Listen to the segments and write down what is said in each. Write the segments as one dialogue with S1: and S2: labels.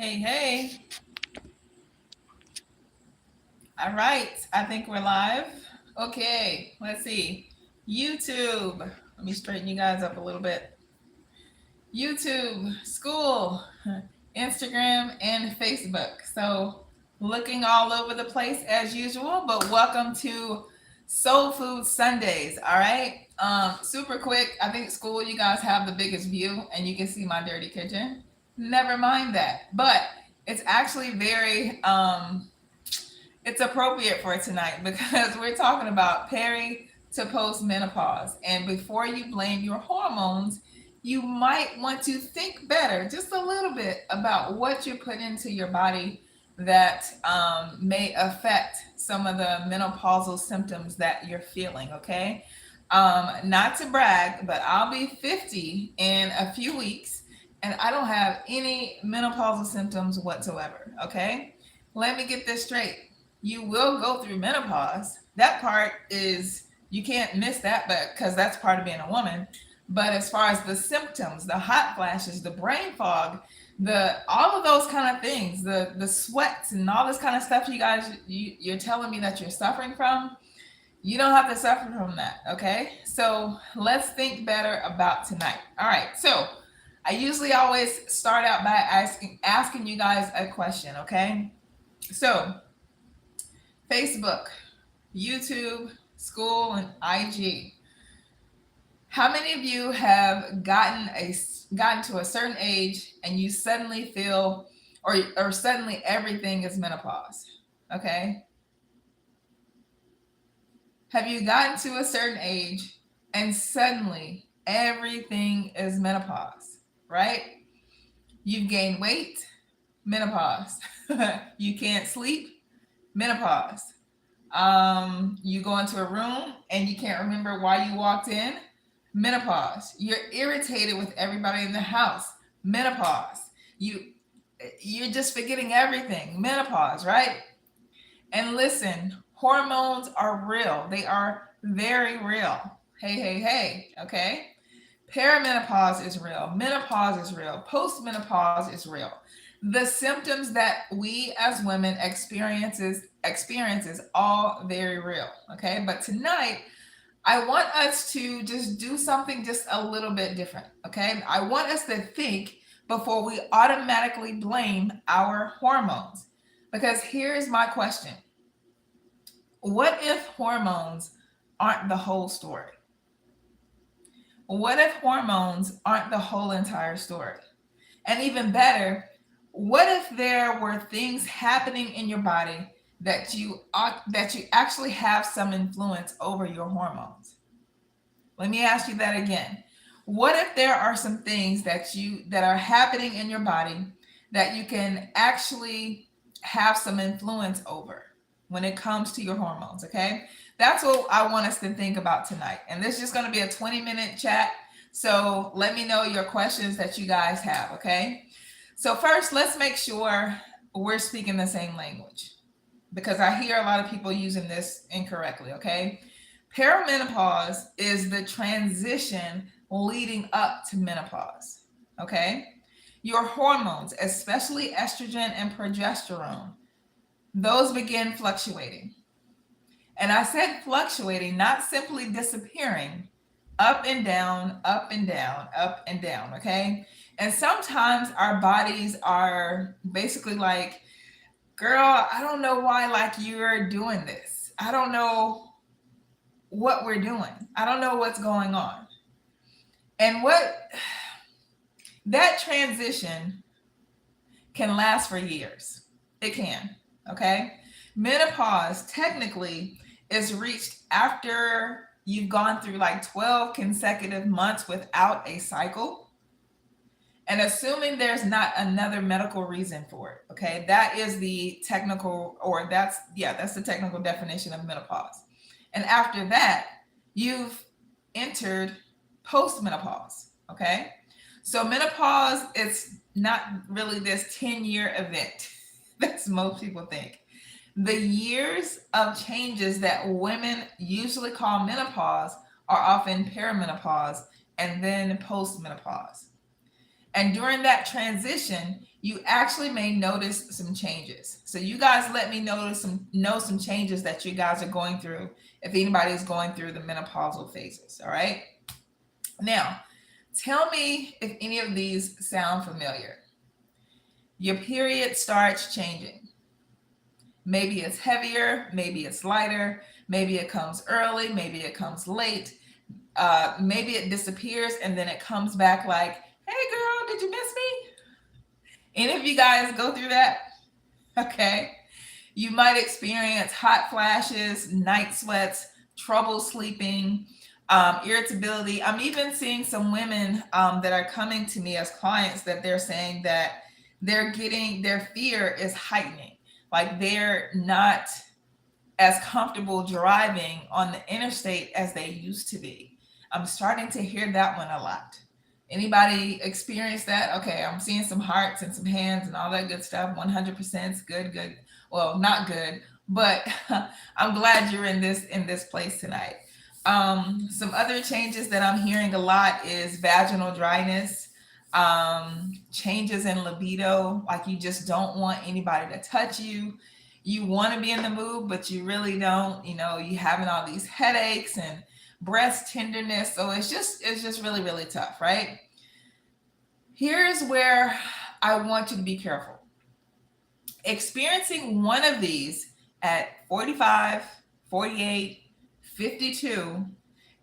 S1: Hey, hey. All right. I think we're live. Okay. Let's see. YouTube. Let me straighten you guys up a little bit. YouTube, Skool, Instagram, and Facebook. So, looking all over the place as usual, but welcome to Soul Food Sundays. All right. Super quick. I think Skool, you guys have the biggest view, and you can see my dirty kitchen. Never mind that. But it's actually very it's appropriate for tonight because we're talking about peri to post menopause. And before you blame your hormones, you might want to think better, just a little bit, about what you put into your body that may affect some of the menopausal symptoms that you're feeling. Okay. Not to brag, but I'll be 50 in a few weeks and I don't have any menopausal symptoms whatsoever. Okay. Let me get this straight. You will go through menopause. That part is, you can't miss that, but because that's part of being a woman. But as far as the symptoms, the hot flashes, the brain fog, the all of those kind of things, the sweats and all this kind of stuff, you guys, you're telling me that you're suffering from. You don't have to suffer from that, okay? So let's think better about tonight. All right. So I usually always start out by asking you guys a question, okay? So Facebook, YouTube, Skool, and IG. How many of you have gotten to a certain age and you suddenly feel, or suddenly everything is menopause? Okay. Have you gotten to a certain age and suddenly everything is menopause? Right? You've gained weight, menopause. You can't sleep, menopause. You go into a room and you can't remember why you walked in, menopause. You're irritated with everybody in the house, menopause. You're just forgetting everything, menopause, right? And listen, hormones are real. They are very real. Hey, hey, hey, okay? Perimenopause is real. Menopause is real. Postmenopause is real. The symptoms that we as women experiences all very real. Okay. But tonight, I want us to just do something just a little bit different. Okay. I want us to think before we automatically blame our hormones. Because here's my question. What if hormones aren't the whole story? What if hormones aren't the whole entire story? And even better, what if there were things happening in your body that you actually have some influence over your hormones? Let me ask you that again. What if there are some things that are happening in your body that you can actually have some influence over when it comes to your hormones, okay? That's what I want us to think about tonight. And this is just going to be a 20-minute chat. So let me know your questions that you guys have, okay? So first, let's make sure we're speaking the same language because I hear a lot of people using this incorrectly, okay? Perimenopause is the transition leading up to menopause, okay? Your hormones, especially estrogen and progesterone, those begin fluctuating. And I said fluctuating, not simply disappearing, up and down, up and down, up and down, okay? And sometimes our bodies are basically like, girl, I don't know why like you're doing this. I don't know what we're doing. I don't know what's going on. And what that transition can last for years. It can, okay? Menopause technically is reached after you've gone through like 12 consecutive months without a cycle. And assuming there's not another medical reason for it, okay? That is the technical, or that's the technical definition of menopause. And after that, you've entered postmenopause, okay? So menopause is not really this 10-year event that most people think. The years of changes that women usually call menopause are often perimenopause and then postmenopause. And during that transition, you actually may notice some changes. So you guys let me know some changes that you guys are going through if anybody is going through the menopausal phases. All right. Now, tell me if any of these sound familiar. Your period starts changing. Maybe it's heavier, maybe it's lighter, maybe it comes early, maybe it comes late, maybe it disappears and then it comes back like, hey girl, did you miss me? Any of you guys go through that? Okay. You might experience hot flashes, night sweats, trouble sleeping, irritability. I'm even seeing some women that are coming to me as clients that they're saying that their fear is heightening. Like they're not as comfortable driving on the interstate as they used to be. I'm starting to hear that one a lot. Anybody experience that? Okay, I'm seeing some hearts and some hands and all that good stuff. 100% good, good. Well, not good, but I'm glad you're in this place tonight. Some other changes that I'm hearing a lot is vaginal dryness, changes in libido, like you just don't want anybody to touch you. You want to be in the mood, but you really don't. You having all these headaches and breast tenderness. So it's just really, really tough, right? Here's where I want you to be careful. Experiencing one of these at 45, 48, 52,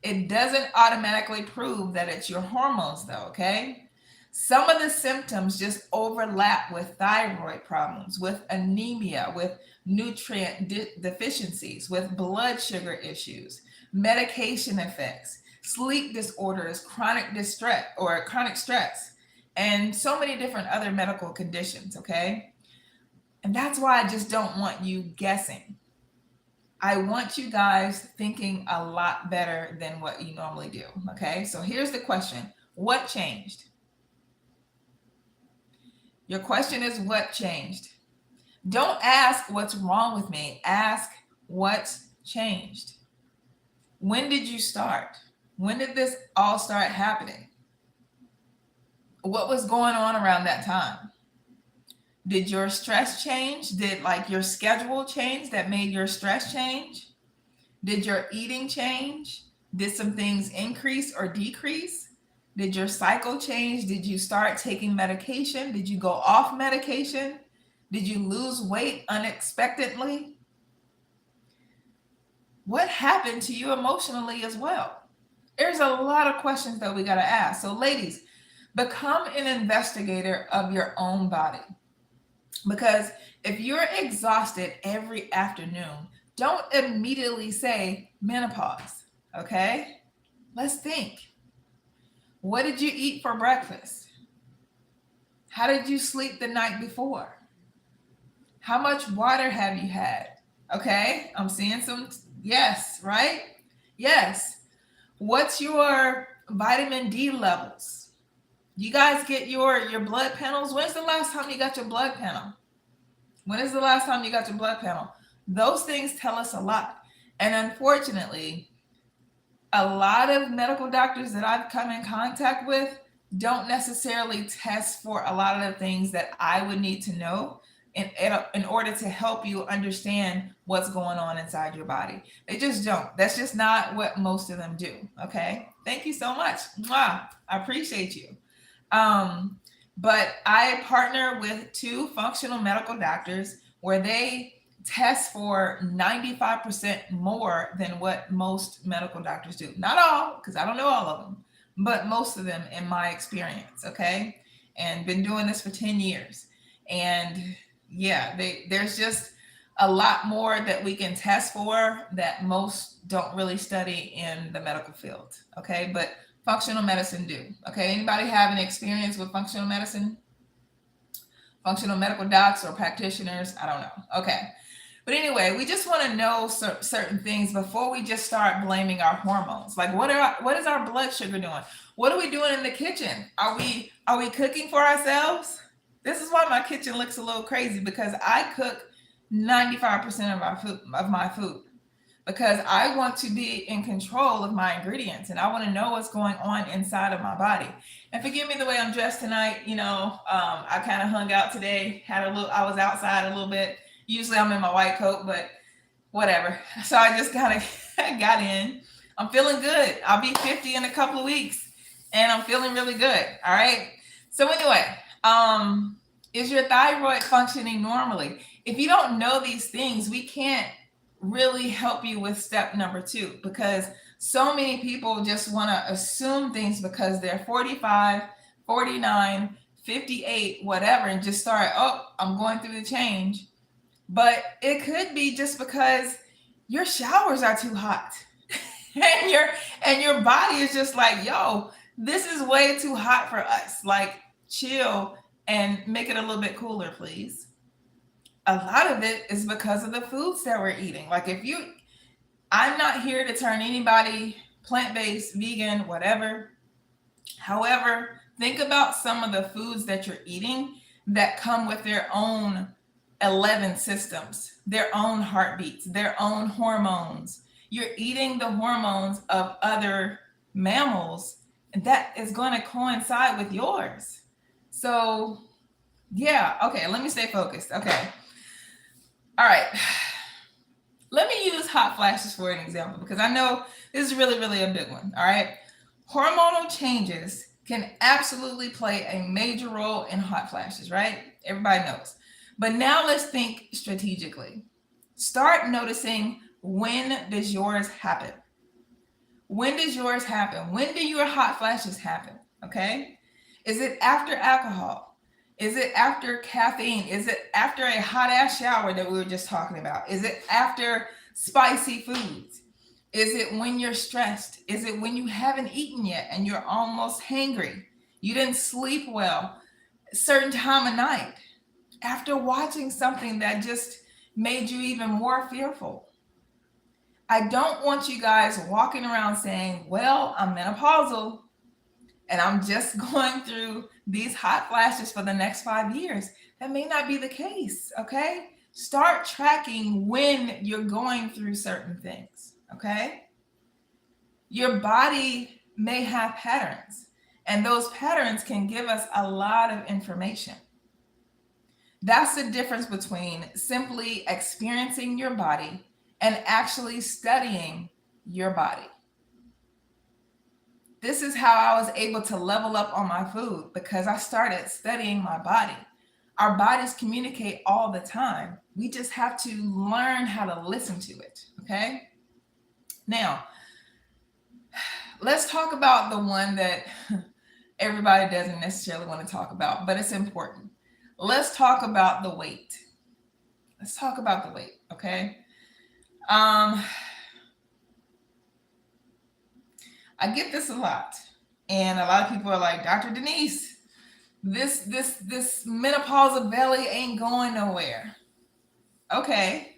S1: it doesn't automatically prove that it's your hormones though, okay? Some of the symptoms just overlap with thyroid problems, with anemia, with nutrient deficiencies, with blood sugar issues, medication effects, sleep disorders, chronic distress or chronic stress, and so many different other medical conditions, okay? And that's why I just don't want you guessing. I want you guys thinking a lot better than what you normally do, okay? So here's the question. What changed? Your question is what changed? Don't ask what's wrong with me. Ask what's changed. When did you start? When did this all start happening? What was going on around that time? Did your stress change? Did like your schedule change that made your stress change? Did your eating change? Did some things increase or decrease? Did your cycle change? Did you start taking medication? Did you go off medication? Did you lose weight unexpectedly? What happened to you emotionally as well? There's a lot of questions that we got to ask. So ladies, become an investigator of your own body. Because if you're exhausted every afternoon, don't immediately say menopause, okay? Let's think. What did you eat for breakfast? How did you sleep the night before? How much water have you had? Okay, I'm seeing some, yes, right? Yes. What's your vitamin D levels? You guys get your blood panels. When's the last time you got your blood panel? When is the last time you got your blood panel? Those things tell us a lot. And unfortunately, a lot of medical doctors that I've come in contact with don't necessarily test for a lot of the things that I would need to know in order to help you understand what's going on inside your body. They just don't. That's just not what most of them do. Okay. Thank you so much. Mwah. I appreciate you. But I partner with 2 functional medical doctors where they test for 95% more than what most medical doctors do. Not all, because I don't know all of them, but most of them in my experience, okay? And been doing this for 10 years. And yeah, there's just a lot more that we can test for that most don't really study in the medical field, okay? But functional medicine do, okay? Anybody have an experience with functional medicine? Functional medical docs or practitioners? I don't know, okay. But anyway, we just want to know certain things before we just start blaming our hormones. Like what is our blood sugar doing? What are we doing in the kitchen? Are we cooking for ourselves? This is why my kitchen looks a little crazy, because I cook 95% of my food. because I want to be in control of my ingredients and I want to know what's going on inside of my body. And forgive me the way I'm dressed tonight. I kind of hung out today, I was outside a little bit. Usually I'm in my white coat, but whatever. So I just kind of got in. I'm feeling good. I'll be 50 in a couple of weeks and I'm feeling really good. All right. So anyway, is your thyroid functioning normally? If you don't know these things, we can't really help you with step number 2, because so many people just want to assume things because they're 45, 49, 58, whatever, and just start, oh, I'm going through the change. But it could be just because your showers are too hot and your body is just like, yo, this is way too hot for us. Like, chill and make it a little bit cooler, please. A lot of it is because of the foods that we're eating. Like, I'm not here to turn anybody plant-based, vegan, whatever. However, think about some of the foods that you're eating that come with their own 11 systems, their own heartbeats, their own hormones. You're eating the hormones of other mammals, and that is going to coincide with yours. So, yeah, okay, let me stay focused. Okay. All right. Let me use hot flashes for an example, because I know this is really, really a big one. All right. Hormonal changes can absolutely play a major role in hot flashes, right? Everybody knows. But now let's think strategically. Start noticing, when does yours happen? When does yours happen? When do your hot flashes happen? Okay. Is it after alcohol? Is it after caffeine? Is it after a hot ass shower that we were just talking about? Is it after spicy foods? Is it when you're stressed? Is it when you haven't eaten yet and you're almost hangry? You didn't sleep well a certain time of night after watching something that just made you even more fearful. I don't want you guys walking around saying, well, I'm menopausal and I'm just going through these hot flashes for the next 5 years. That may not be the case, okay? Start tracking when you're going through certain things, okay? Your body may have patterns, and those patterns can give us a lot of information. That's the difference between simply experiencing your body and actually studying your body. This is how I was able to level up on my food, because I started studying my body. Our bodies communicate all the time. We just have to learn how to listen to it, okay? Now, let's talk about the one that everybody doesn't necessarily want to talk about, but it's important. Let's talk about the weight. Let's talk about the weight, okay? I get this a lot, and a lot of people are like, Dr. Denise, this menopausal belly ain't going nowhere. Okay,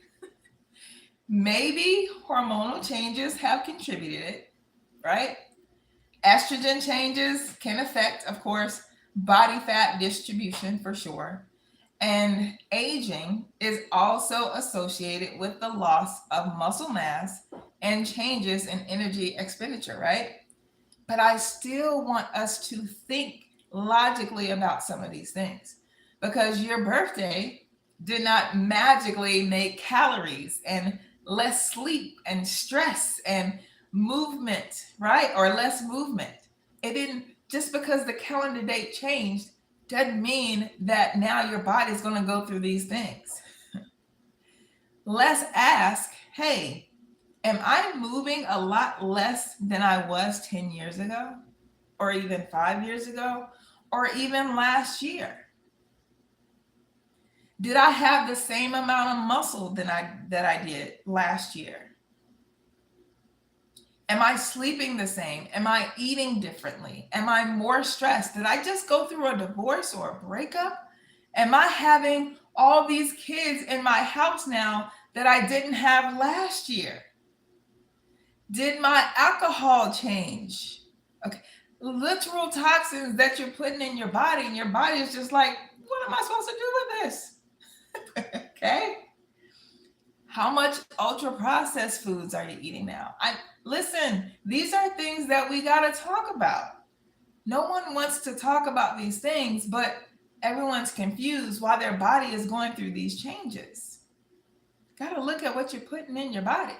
S1: maybe hormonal changes have contributed, right? Estrogen changes can affect, of course, body fat distribution for sure. And aging is also associated with the loss of muscle mass and changes in energy expenditure, right? But I still want us to think logically about some of these things, because your birthday did not magically make calories and less sleep and stress and movement, right? Or less movement. It didn't, just because the calendar date changed doesn't mean that now your body's going to go through these things. Let's ask, hey, am I moving a lot less than I was 10 years ago, or even 5 years ago, or even last year? Did I have the same amount of muscle that I did last year? Am I sleeping the same? Am I eating differently? Am I more stressed? Did I just go through a divorce or a breakup? Am I having all these kids in my house now that I didn't have last year? Did my alcohol change? Okay, literal toxins that you're putting in your body, and your body is just like, what am I supposed to do with this? Okay. How much ultra processed foods are you eating now? I listen, these are things that we got to talk about. No one wants to talk about these things, but everyone's confused why their body is going through these changes. Got to look at what you're putting in your body.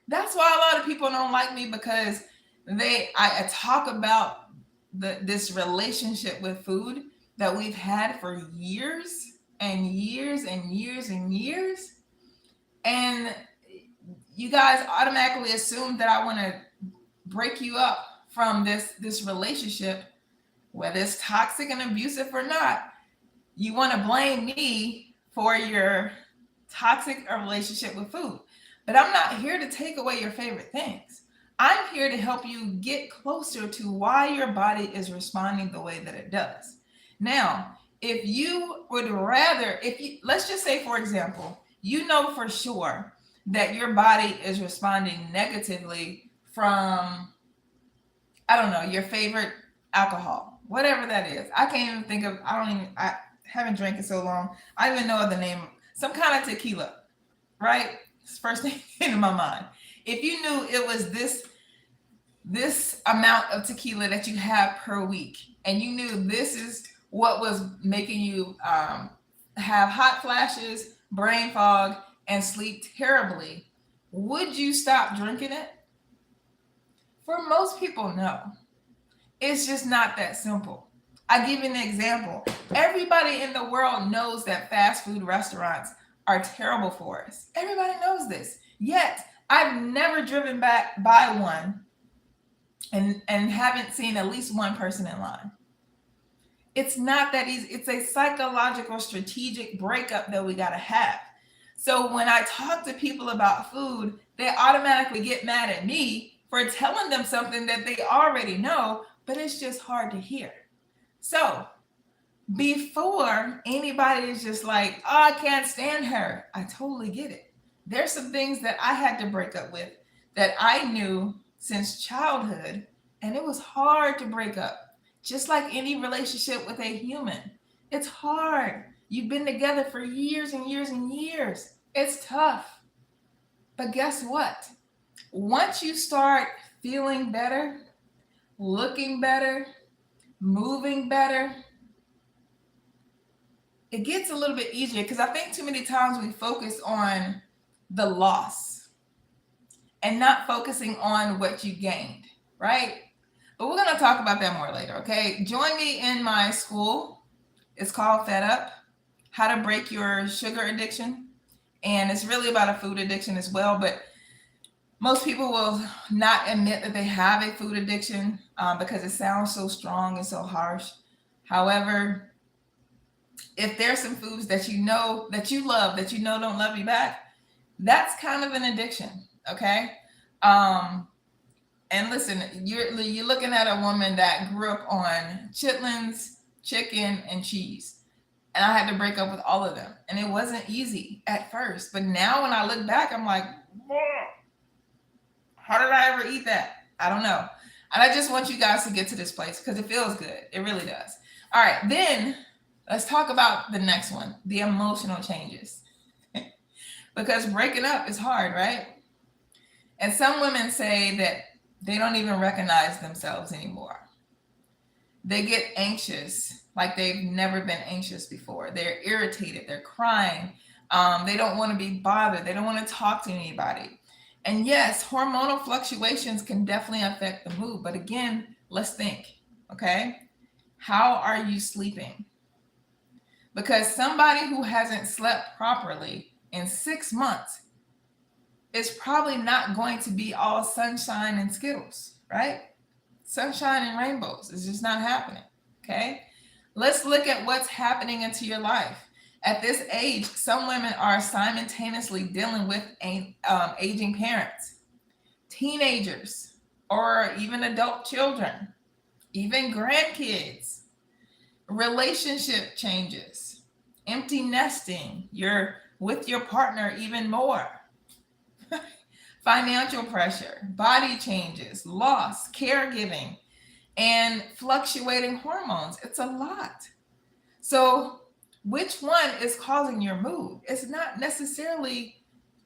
S1: That's why a lot of people don't like me, because I talk about this relationship with food that we've had for years and years and years and years. And you guys automatically assume that I want to break you up from this relationship, whether it's toxic and abusive or not. You want to blame me for your toxic relationship with food. But I'm not here to take away your favorite things. I'm here to help you get closer to why your body is responding the way that it does. Now, if you would rather, if you, let's just say, for example, you know for sure that your body is responding negatively from, I don't know, your favorite alcohol, whatever that is. I can't even think of, I haven't drank it so long. I don't even know the name, some kind of tequila, right? It's the first thing into my mind. If you knew it was this amount of tequila that you have per week, and you knew this is what was making you have hot flashes, brain fog, and sleep terribly, would you stop drinking it? For most people, no. It's just not that simple. I give you an example. Everybody in the world knows that fast food restaurants are terrible for us. Everybody knows this. Yet, I've never driven back by one and haven't seen at least one person in line. It's not that easy. It's a psychological, strategic breakup that we got to have. So when I talk to people about food, they automatically get mad at me for telling them something that they already know, but it's just hard to hear. So before anybody is just like, oh, I can't stand her, I totally get it. There's some things that I had to break up with that I knew since childhood, and it was hard to break up. Just like any relationship with a human, it's hard. You've been together for years and years and years. It's tough. But guess what? Once you start feeling better, looking better, moving better, it gets a little bit easier, because I think too many times we focus on the loss and not focusing on what you gained, right? But we're going to talk about that more later, okay? Join me in my school. It's called Fed Up, How to Break Your Sugar Addiction. And it's really about a food addiction as well, but most people will not admit that they have a food addiction because it sounds so strong and so harsh. However, if there's some foods that you know that you love, that you know don't love you back, that's kind of an addiction, okay? And listen, you're looking at a woman that grew up on chitlins, chicken, and cheese. And I had to break up with all of them. And it wasn't easy at first. But now when I look back, I'm like, how did I ever eat that? I don't know. And I just want you guys to get to this place because it feels good. It really does. All right, then let's talk about the next one, the emotional changes. Because breaking up is hard, right? And some women say that they don't even recognize themselves anymore. They get anxious like they've never been anxious before. They're irritated. They're crying. They don't want to be bothered. They don't want to talk to anybody. And yes, hormonal fluctuations can definitely affect the mood. But again, let's think, okay? How are you sleeping? Because somebody who hasn't slept properly in 6 months is probably not going to be all sunshine and Skittles, right? Sunshine and rainbows is just not happening, okay? Let's look at what's happening into your life. At this age, some women are simultaneously dealing with aging parents, teenagers, or even adult children, even grandkids, relationship changes, empty nesting, you're with your partner even more, financial pressure, body changes, loss, caregiving, and fluctuating hormones. It's a lot. So which one is causing your mood? It's not necessarily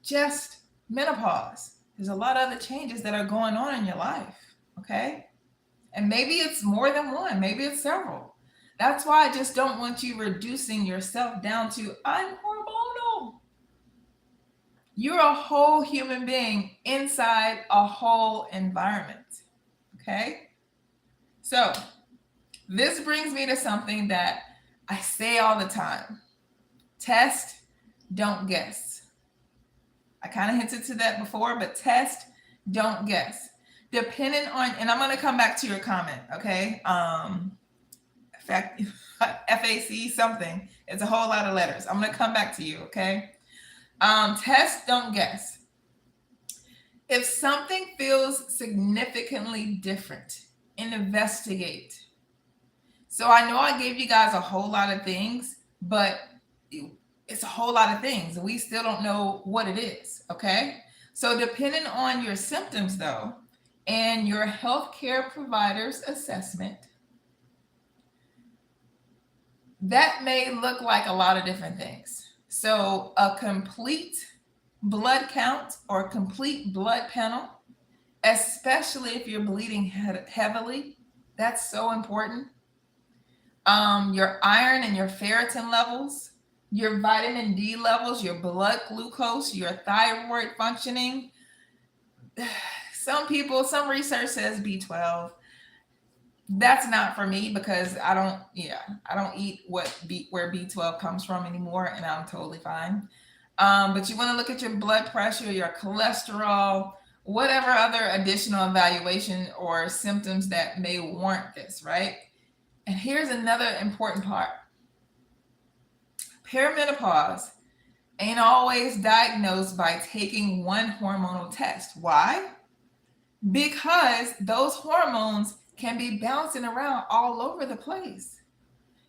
S1: just menopause. There's a lot of other changes that are going on in your life. Okay. And maybe it's more than one, maybe it's several. That's why I just don't want you reducing yourself down to I'm hormonal. You're a whole human being inside a whole environment. Okay. So this brings me to something that I say all the time: test, don't guess. I kind of hinted to that before, but test, don't guess. Depending on, and I'm going to come back to your comment, okay? Fact, FAC something. It's a whole lot of letters. I'm going to come back to you, okay? Test, don't guess. If something feels significantly different, investigate. So I know I gave you guys a whole lot of things, but it's a whole lot of things. We still don't know what it is, okay? So depending on your symptoms, though, and your healthcare provider's assessment, that may look like a lot of different things. So a complete blood count or complete blood panel, especially if you're bleeding heavily, that's so important. Your iron and your ferritin levels, your vitamin D levels, your blood glucose, your thyroid functioning. Some research says B12. That's not for me because I don't eat where B12 comes from anymore, and I'm totally fine. But you want to look at your blood pressure, your cholesterol, whatever other additional evaluation or symptoms that may warrant this, right? And here's another important part. Perimenopause ain't always diagnosed by taking one hormonal test. Why? Because those hormones can be bouncing around all over the place.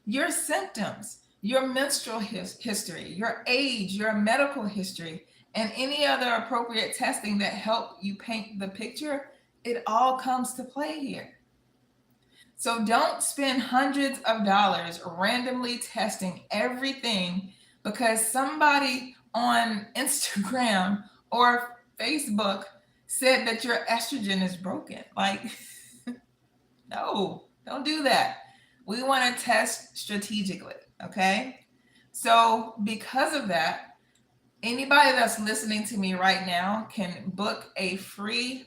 S1: Your symptoms, your menstrual history, your age, your medical history, and any other appropriate testing that help you paint the picture, it all comes to play here. So don't spend hundreds of dollars randomly testing everything because somebody on Instagram or Facebook said that your estrogen is broken. Like, no, don't do that. We want to test strategically, okay? So because of that, anybody that's listening to me right now can book a free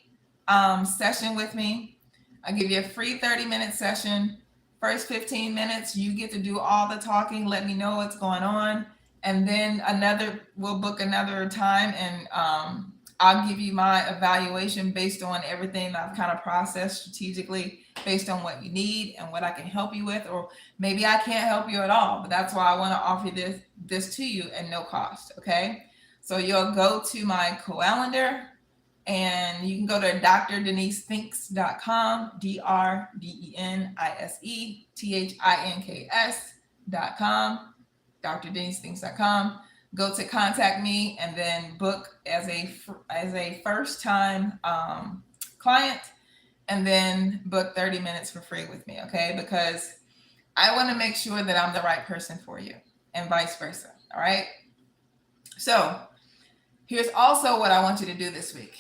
S1: session with me. I'll give you a free 30-minute session. First 15 minutes, you get to do all the talking, let me know what's going on. And then we'll book another time and I'll give you my evaluation based on everything I've kind of processed strategically based on what you need and what I can help you with, or maybe I can't help you at all, but that's why I want to offer this to you at no cost, okay? So you'll go to my calendar and you can go to drdenisithinks.com, DrDenisithinks.com, drdenisithinks.com. Go to contact me and then book as a first time client, and then book 30 minutes for free with me, okay? Because I want to make sure that I'm the right person for you and vice versa, all right? So here's also what I want you to do this week.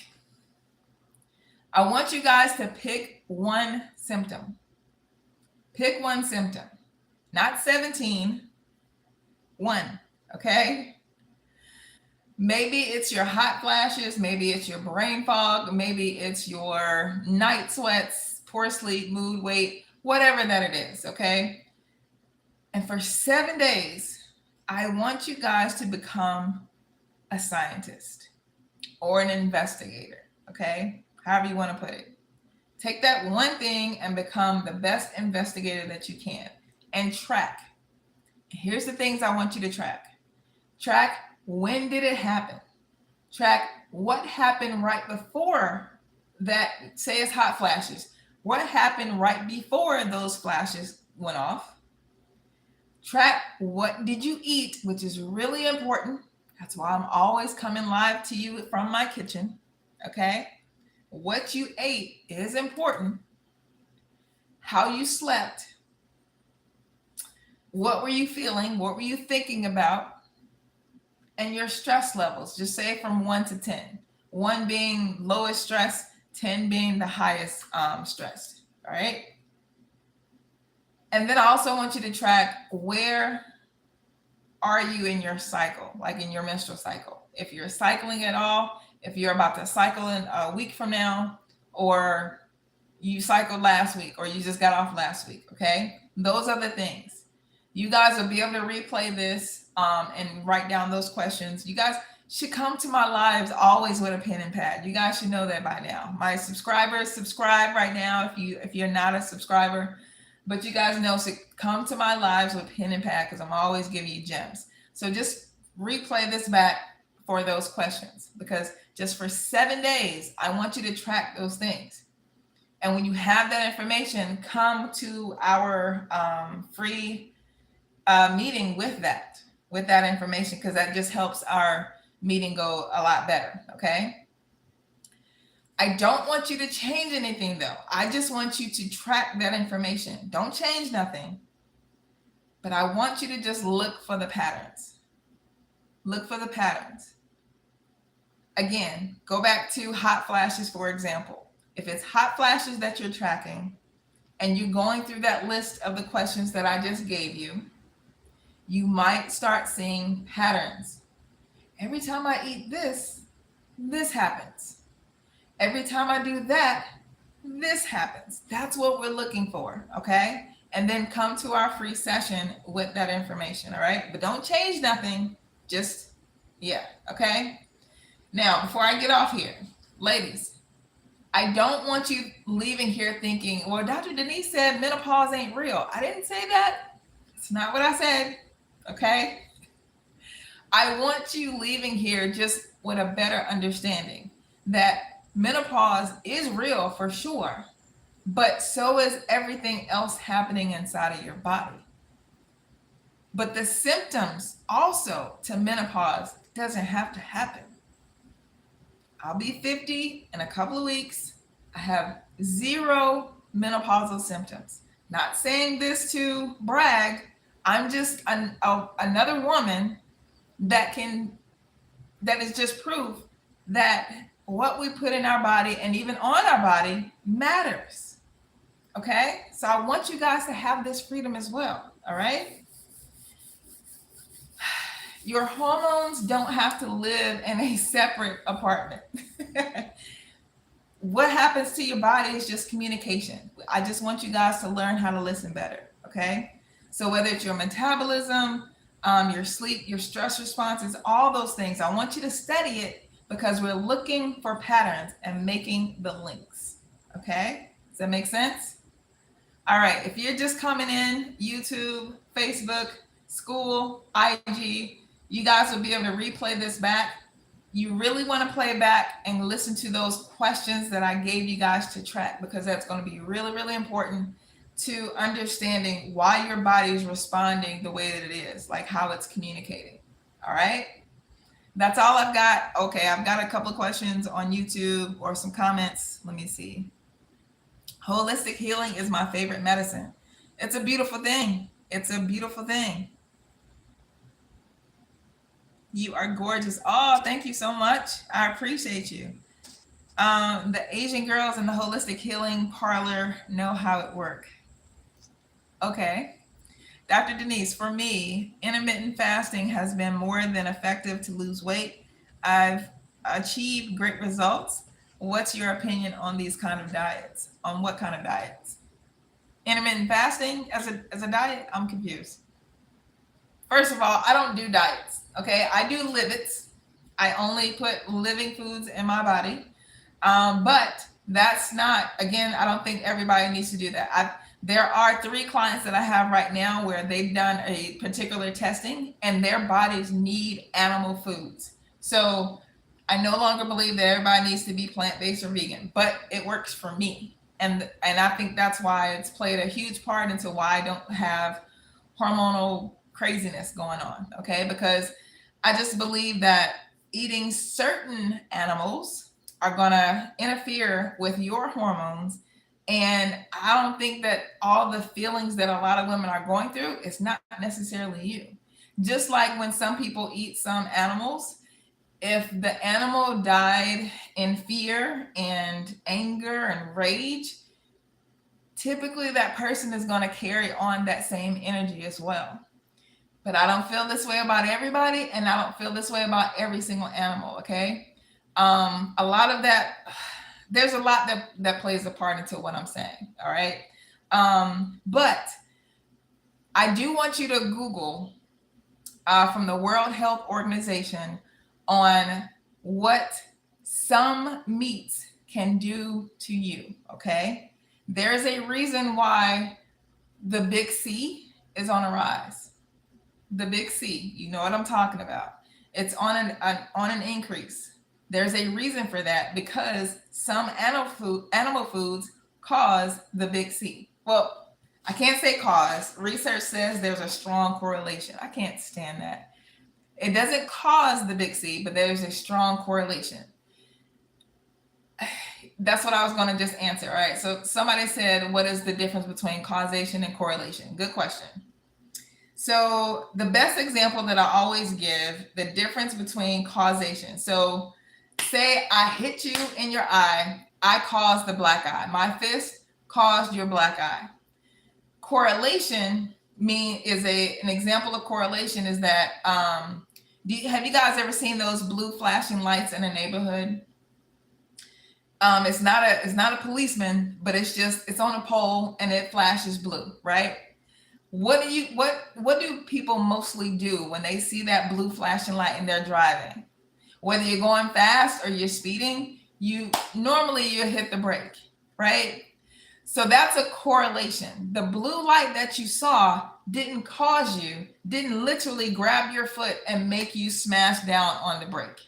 S1: I want you guys to pick one symptom. Pick one symptom, not 17, one, okay? Maybe it's your hot flashes, maybe it's your brain fog, maybe it's your night sweats, poor sleep, mood, weight, whatever that it is, okay? And for 7 days, I want you guys to become a scientist or an investigator, okay? However you want to put it. Take that one thing and become the best investigator that you can and track. Here's the things I want you to track. Track, when did it happen? Track what happened right before that, say it's hot flashes. What happened right before those flashes went off? Track what did you eat, which is really important. That's why I'm always coming live to you from my kitchen, okay? What you ate is important. How you slept. What were you feeling? What were you thinking about? and your stress levels. Just say from 1 to 10. 1 being lowest stress, 10 being the highest stress. All right. And then I also want you to track, where are you in your cycle, like in your menstrual cycle? If you're cycling at all, if you're about to cycle in a week from now, or you cycled last week, or you just got off last week. Okay. Those are the things. You guys will be able to replay this and write down those questions. You guys should come to my lives always with a pen and pad. You guys should know that by now. My subscribers, subscribe right now if you're not a subscriber. But you guys know to come to my lives with pen and pad, because I'm always giving you gems. So just replay this back for those questions, because just for 7 days, I want you to track those things. And when you have that information, come to our free meeting with that information, because that just helps our meeting go a lot better. Okay. I don't want you to change anything though. I just want you to track that information. Don't change nothing, but I want you to just look for the patterns. Look for the patterns. Again, go back to hot flashes, for example. If it's hot flashes that you're tracking and you're going through that list of the questions that I just gave you, you might start seeing patterns. Every time I eat this, this happens. Every time I do that, this happens. That's what we're looking for, okay? And then come to our free session with that information, all right? But don't change nothing, just, yeah, okay? Now, before I get off here, ladies, I don't want you leaving here thinking, well, Dr. Denise said menopause ain't real. I didn't say that. It's not what I said, okay? I want you leaving here just with a better understanding that menopause is real for sure, but so is everything else happening inside of your body. But the symptoms also to menopause doesn't have to happen. I'll be 50 in a couple of weeks. I have 0 menopausal symptoms. Not saying this to brag. I'm just another woman that is just proof that what we put in our body and even on our body matters. Okay? So I want you guys to have this freedom as well. All right? Your hormones don't have to live in a separate apartment. What happens to your body is just communication. I just want you guys to learn how to listen better. Okay? So whether it's your metabolism, your sleep, your stress responses, all those things, I want you to study it, because we're looking for patterns and making the links. Okay? Does that make sense? All right. If you're just coming in, YouTube, Facebook, Skool, IG, you guys will be able to replay this back. You really want to play back and listen to those questions that I gave you guys to track, because that's going to be really, really important to understanding why your body is responding the way that it is, like how it's communicating. All right? That's all I've got. Okay, I've got a couple of questions on YouTube or some comments. Let me see. Holistic healing is my favorite medicine. It's a beautiful thing. It's a beautiful thing. You are gorgeous. Oh, thank you so much. I appreciate you. The Asian girls in the holistic healing parlor know how it works. Okay. Dr. Denise, for me, intermittent fasting has been more than effective to lose weight. I've achieved great results. What's your opinion on these kind of diets? On what kind of diets? Intermittent fasting as a diet? I'm confused. First of all, I don't do diets. Okay, I do livets. I only put living foods in my body. But that's not, again, I don't think everybody needs to do that. There are 3 clients that I have right now where they've done a particular testing and their bodies need animal foods. So I no longer believe that everybody needs to be plant-based or vegan, but it works for me. And I think that's why it's played a huge part into why I don't have hormonal craziness going on. Okay, because I just believe that eating certain animals are going to interfere with your hormones. And I don't think that all the feelings that a lot of women are going through is not necessarily you. Just like when some people eat some animals, if the animal died in fear and anger and rage, typically that person is going to carry on that same energy as well. But I don't feel this way about everybody, and I don't feel this way about every single animal. Okay, a lot of that, there's a lot that plays a part into what I'm saying. All right, but I do want you to Google from the World Health Organization on what some meats can do to you. Okay, there's a reason why the big C is on a rise. The big C, you know what I'm talking about. It's on an increase. There's a reason for that, because some animal foods cause the big C. Well, I can't say cause. Research says there's a strong correlation. I can't stand that. It doesn't cause the big C, but there's a strong correlation. That's what I was going to just answer. All right. So somebody said, what is the difference between causation and correlation? Good question. So the best example that I always give, the difference between causation. So say I hit you in your eye, I caused the black eye. My fist caused your black eye. Correlation is an example of correlation is that have you guys ever seen those blue flashing lights in a neighborhood? It's not a policeman, but it's on a pole and it flashes blue, right? What do people mostly do when they see that blue flashing light and they're driving? Whether you're going fast or you're speeding, you hit the brake, right? So that's a correlation. The blue light that you saw didn't literally grab your foot and make you smash down on the brake.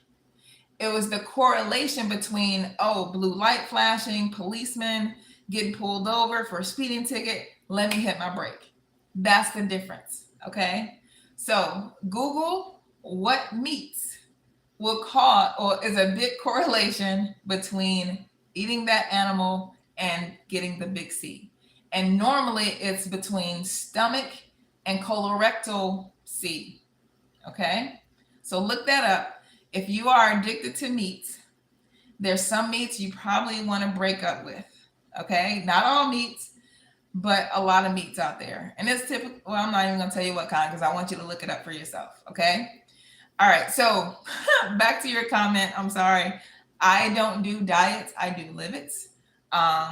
S1: It was the correlation between, blue light flashing, policeman getting pulled over for a speeding ticket, let me hit my brake. That's the difference, okay? So Google what meats will cause, or is a big correlation between eating that animal and getting the big C. And normally it's between stomach and colorectal C, okay? So look that up. If you are addicted to meats, there's some meats you probably want to break up with, okay? Not all meats, but a lot of meats out there. And it's typical. Well, I'm not even going to tell you what kind because I want you to look it up for yourself. Okay. All right. So back to your comment. I'm sorry. I don't do diets. I do livets.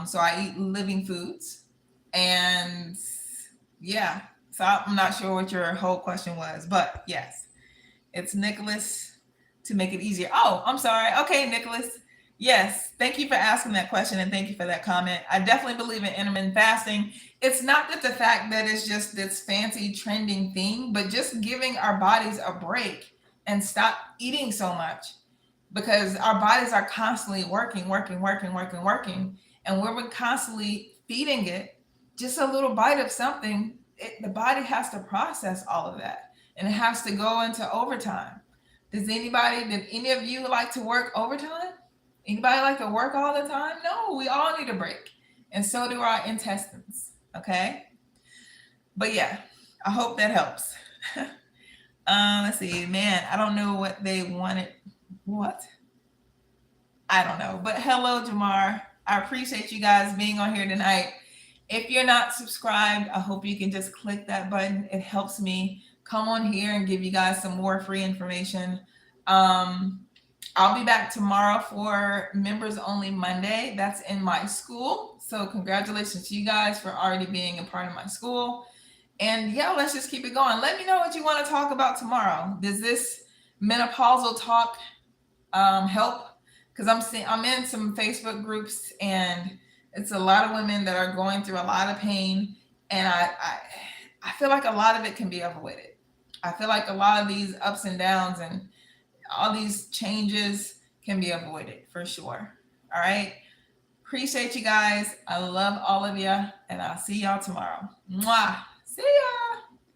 S1: So I eat living foods. And yeah. So I'm not sure what your whole question was, but yes, it's Nicholas to make it easier. Oh, I'm sorry. Okay, Nicholas. Yes, thank you for asking that question and thank you for that comment. I definitely believe in intermittent fasting. It's not that the fact that it's just this fancy trending thing, but just giving our bodies a break and stop eating so much, because our bodies are constantly working. And when we're constantly feeding it just a little bite of something, the body has to process all of that and it has to go into overtime. Did any of you like to work overtime? Anybody like to work all the time? No, we all need a break. And so do our intestines. Okay. But yeah, I hope that helps. Let's see, man, I don't know what they wanted. What? I don't know. But hello, Jamar. I appreciate you guys being on here tonight. If you're not subscribed, I hope you can just click that button. It helps me come on here and give you guys some more free information. I'll be back tomorrow for Members Only Monday. That's in my school. So congratulations to you guys for already being a part of my school. And yeah, let's just keep it going. Let me know what you want to talk about tomorrow. Does this menopausal talk help? Because I'm in some Facebook groups and it's a lot of women that are going through a lot of pain. And I feel like a lot of it can be avoided. I feel like a lot of these ups and downs and all these changes can be avoided for sure. All right. Appreciate you guys. I love all of you. And I'll see y'all tomorrow. Mwah. See ya.